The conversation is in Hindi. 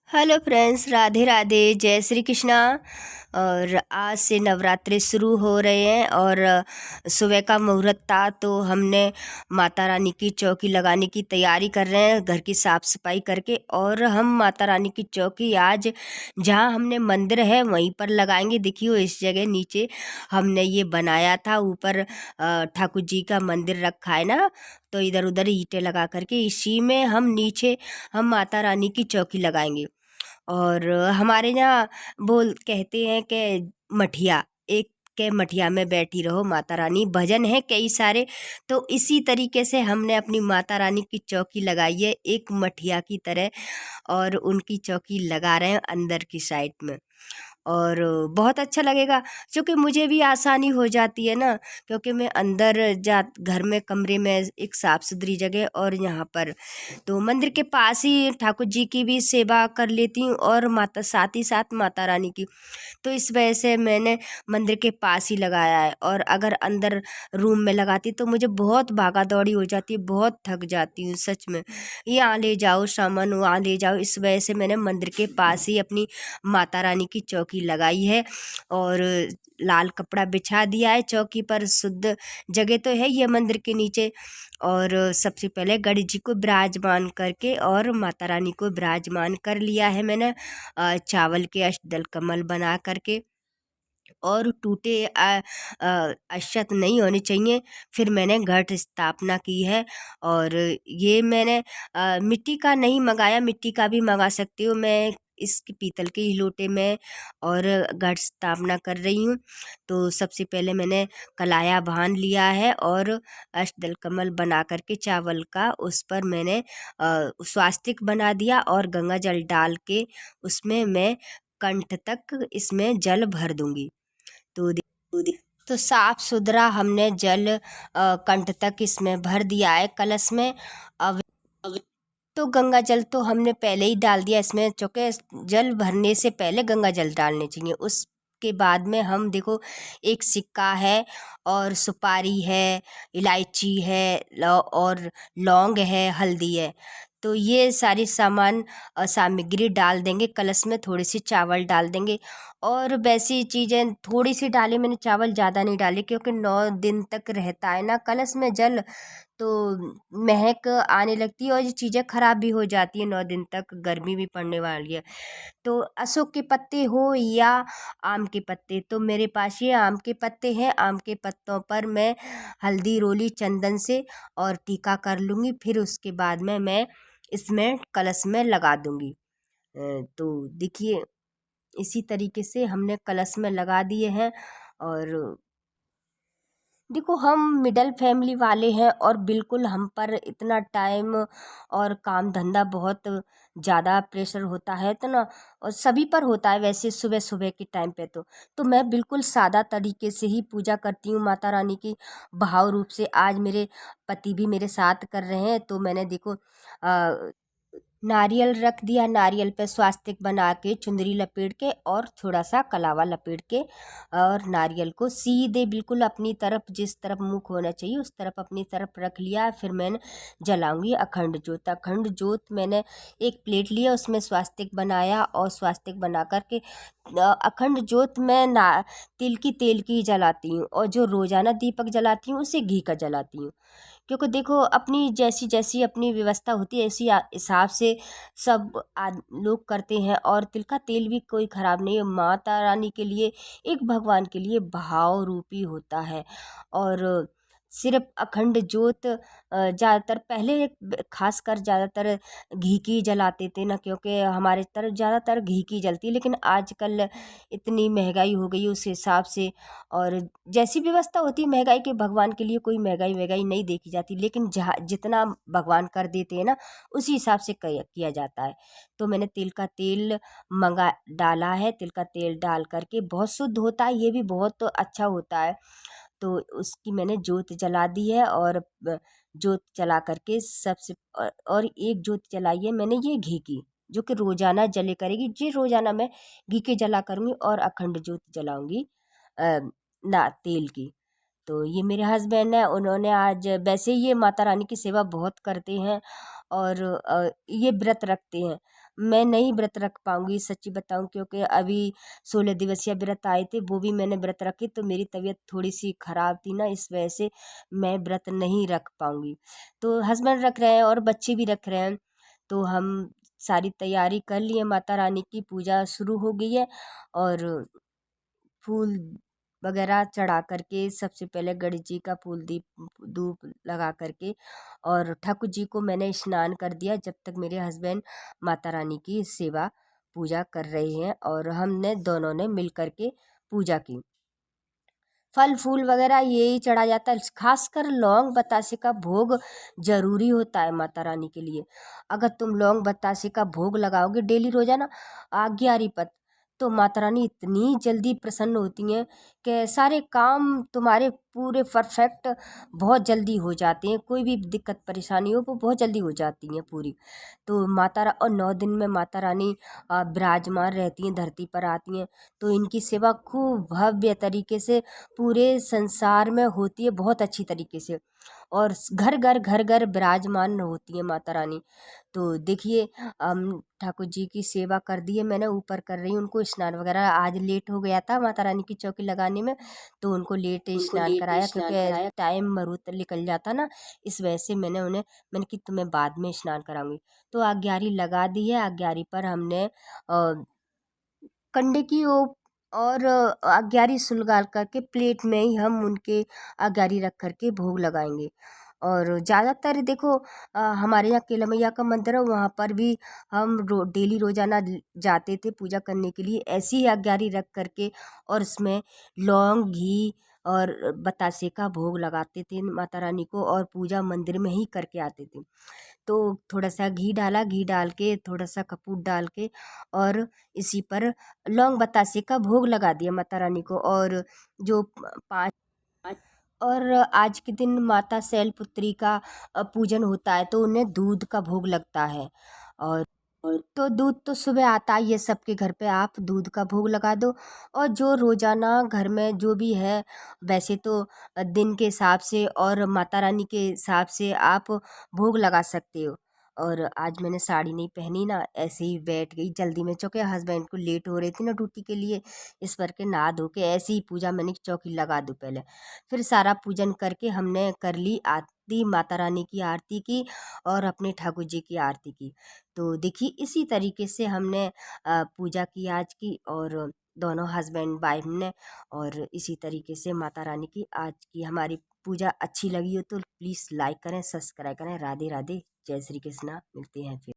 हेलो फ्रेंड्स, राधे राधे, जय श्री कृष्णा। और आज से नवरात्रि शुरू हो रहे हैं और सुबह का मुहूर्त था तो हमने माता रानी की चौकी लगाने की तैयारी कर रहे हैं, घर की साफ़ सफाई करके। और हम माता रानी की चौकी आज जहां हमने मंदिर है वहीं पर लगाएंगे। देखियो, इस जगह नीचे हमने ये बनाया था, ऊपर ठाकुर जी का मंदिर रखा है ना, तो इधर उधर ईंटें लगा करके इसी में हम नीचे हम माता रानी की चौकी लगाएंगे। और हमारे यहाँ बोल कहते हैं कि मठिया एक के मठिया में बैठी रहो माता रानी, भजन है कई सारे। तो इसी तरीके से हमने अपनी माता रानी की चौकी लगाई है एक मठिया की तरह, और उनकी चौकी लगा रहे हैं अंदर की साइड में। और बहुत अच्छा लगेगा, क्योंकि मुझे भी आसानी हो जाती है ना, क्योंकि मैं अंदर जा घर में कमरे में एक साफ़ सुथरी जगह और यहाँ पर तो मंदिर के पास ही ठाकुर जी की भी सेवा कर लेती हूँ और माता साथ ही साथ माता रानी की। तो इस वजह से मैंने मंदिर के पास ही लगाया है। और अगर अंदर रूम में लगाती तो मुझे बहुत भागा दौड़ी हो जाती है, बहुत थक जाती हूँ सच में। यहाँ ले जाओ सामान, वहाँ ले जाओ, इस वजह से मैंने मंदिर के पास ही अपनी माता रानी की चौकी लगाई है। और लाल कपड़ा बिछा दिया है चौकी पर, शुद्ध जगह तो है ये मंदिर के नीचे। और सबसे पहले गणेश जी को विराजमान करके और माता रानी को विराजमान कर लिया है मैंने, चावल के अष्टदल कमल बना करके। और टूटे अक्षत नहीं होने चाहिए। फिर मैंने घट स्थापना की है। और ये मैंने मिट्टी का नहीं मंगाया, मिट्टी का भी मंगा सकती हूँ मैं, इस पीतल के ही लोटे में और घट स्थापना कर रही हूँ। तो सबसे पहले मैंने कलाया बांध लिया है और अष्टदल कमल बना करके चावल का उस पर मैंने स्वास्तिक बना दिया और गंगा जल डाल के उसमें मैं कंठ तक इसमें जल भर दूंगी। तो तो साफ सुथरा हमने जल कंठ तक इसमें भर दिया है कलश में। अब तो गंगा जल तो हमने पहले ही डाल दिया इसमें, चूँकि जल भरने से पहले गंगा जल डालने चाहिए। उसके बाद में हम देखो, एक सिक्का है और सुपारी है, इलायची है, और लौंग है, हल्दी है। तो ये सारी सामान सामग्री डाल देंगे कलश में, थोड़ी सी चावल डाल देंगे और वैसी चीज़ें थोड़ी सी डाली मैंने, चावल ज़्यादा नहीं डाली, क्योंकि 9 दिन तक रहता है ना कलश में जल, तो महक आने लगती है और ये चीज़ें ख़राब भी हो जाती है 9 दिन तक, गर्मी भी पड़ने वाली है। तो अशोक के पत्ते हो या आम के पत्ते, तो मेरे पास ये आम के पत्ते हैं। आम के पत्तों पर मैं हल्दी रोली चंदन से और टीका कर लूँगी, फिर उसके बाद में मैं इसमें कलश में लगा दूँगी। तो देखिए, इसी तरीके से हमने कलश में लगा दिए हैं। और देखो, हम मिडल फैमिली वाले हैं और बिल्कुल हम पर इतना टाइम और काम धंधा बहुत ज़्यादा प्रेशर होता है तो ना, और सभी पर होता है वैसे सुबह सुबह के टाइम पे। तो मैं बिल्कुल सादा तरीके से ही पूजा करती हूँ माता रानी की, भाव रूप से। आज मेरे पति भी मेरे साथ कर रहे हैं, तो मैंने देखो नारियल रख दिया, नारियल पे स्वास्तिक बना के चुंदरी लपेट के और थोड़ा सा कलावा लपेट के, और नारियल को सीधे बिल्कुल अपनी तरफ, जिस तरफ मुख होना चाहिए उस तरफ अपनी तरफ रख लिया। फिर मैंने जलाऊंगी अखंड ज्योत। अखंड ज्योत मैंने एक प्लेट लिया, उसमें स्वास्तिक बनाया और स्वास्तिक बना करके अखंड ज्योत मैं ना तेल की जलाती हूँ, और जो रोज़ाना दीपक जलाती हूँ उसे घी का जलाती हूँ। क्योंकि देखो, अपनी जैसी जैसी अपनी व्यवस्था होती है इसी हिसाब से सब लोग करते हैं। और तिल का तेल भी कोई ख़राब नहीं है, माता रानी के लिए, एक भगवान के लिए भाव रूपी होता है। और सिर्फ अखंड ज्योत ज़्यादातर पहले खासकर ज़्यादातर घी की जलाते थे ना, क्योंकि हमारे तरफ ज़्यादातर घी की जलती है। लेकिन आजकल इतनी महंगाई हो गई उस हिसाब से, और जैसी व्यवस्था होती है महंगाई के, भगवान के लिए कोई महंगाई महंगाई नहीं देखी जाती, लेकिन जहाँ जितना भगवान कर देते हैं ना उसी हिसाब से किया जाता है। तो मैंने तिल का तेल मंगा डाला है, तिल का तेल डाल करके, बहुत शुद्ध होता है ये भी, बहुत अच्छा होता है। तो उसकी मैंने जोत जला दी है। और जोत जला करके सबसे और एक जोत जलाई है मैंने ये घी की, जो कि रोज़ाना जले करेगी जी, रोज़ाना मैं घी के जला करूँगी और अखंड जोत जलाऊँगी ना तेल की। तो ये मेरे हस्बैंड हैं, उन्होंने आज वैसे ये माता रानी की सेवा बहुत करते हैं और ये व्रत रखते हैं। मैं नहीं व्रत रख पाऊँगी सच्ची बताऊँ, क्योंकि अभी 16 दिवसीय व्रत आए थे, वो भी मैंने व्रत रखे तो मेरी तबीयत थोड़ी-सी ख़राब थी ना, इस वजह से मैं व्रत नहीं रख पाऊँगी। तो हस्बैंड रख रहे हैं और बच्चे भी रख रहे हैं, तो हम सारी तैयारी कर लिए, माता रानी की पूजा शुरू हो गई है। और फूल वगैरह चढ़ा करके सबसे पहले गणेश जी का फूल दीप धूप लगा करके और ठाकुर जी को मैंने स्नान कर दिया, जब तक मेरे हस्बैंड माता रानी की सेवा पूजा कर रहे हैं और हमने दोनों ने मिल करके पूजा की। फल फूल वगैरह यही चढ़ा जाता है, खासकर लौंग बतासे का भोग जरूरी होता है माता रानी के लिए। अगर तुम लौंग बतासे का भोग लगाओगे डेली रोजाना आज्ञारी पत, तो माता रानी इतनी जल्दी प्रसन्न होती हैं कि सारे काम तुम्हारे पूरे परफेक्ट बहुत जल्दी हो जाते हैं। कोई भी दिक्कत परेशानी हो वो बहुत जल्दी हो जाती हैं पूरी। तो और 9 दिन में माता रानी विराजमान रहती हैं, धरती पर आती हैं, तो इनकी सेवा खूब भव्य तरीके से पूरे संसार में होती है, बहुत अच्छी तरीके से। और घर घर घर विराजमान होती है माता रानी। तो देखिए ठाकुर जी की सेवा कर दी है मैंने, ऊपर कर रही हूँ उनको स्नान वगैरह। आज लेट हो गया था माता रानी की चौकी लगाने में, तो उनको लेट स्नान कराया, क्योंकि टाइम मरूत निकल जाता ना, इस वजह से मैंने कि तुम्हें बाद में स्नान कराऊंगी। तो आज्ञारी लगा दी है। आज्ञारी पर हमने कंडे की और आज्ञारी सुलगाल करके प्लेट में ही हम उनके आज्ञारी रख करके भोग लगाएंगे। और ज़्यादातर देखो हमारे यहाँ केला मैया का मंदिर है, वहाँ पर भी हम डेली रोजाना जाते थे पूजा करने के लिए, ऐसी ही आज्ञारी रख करके और उसमें लौंग घी और बतासे का भोग लगाते थे माता रानी को और पूजा मंदिर में ही करके आते थे। तो थोड़ा सा घी डाला, घी डाल के थोड़ा सा कपूर डाल के और इसी पर लौंग बतासे का भोग लगा दिया माता रानी को। और जो 5 और आज के दिन माता शैलपुत्री का पूजन होता है, तो उन्हें दूध का भोग लगता है। और तो दूध तो सुबह आता ही है सबके घर पे, आप दूध का भोग लगा दो। और जो रोजाना घर में जो भी है, वैसे तो दिन के हिसाब से और माता रानी के हिसाब से आप भोग लगा सकते हो। और आज मैंने साड़ी नहीं पहनी ना, ऐसे ही बैठ गई जल्दी में, चूँकि हस्बैंड को लेट हो रही थी ना ड्यूटी के लिए, इस करके नहा धो के ऐसे ही पूजा मैंने चौकी लगा दूँ पहले। फिर सारा पूजन करके हमने कर ली आरती, माता रानी की आरती की और अपने ठाकुर जी की आरती की। तो देखिए इसी तरीके से हमने पूजा की आज की, और दोनों हस्बैंड वाइफ ने। और इसी तरीके से माता रानी की आज की हमारी पूजा अच्छी लगी हो तो प्लीज़ लाइक करें, सब्सक्राइब करें। राधे राधे, जय श्री कृष्णा। मिलते हैं फिर।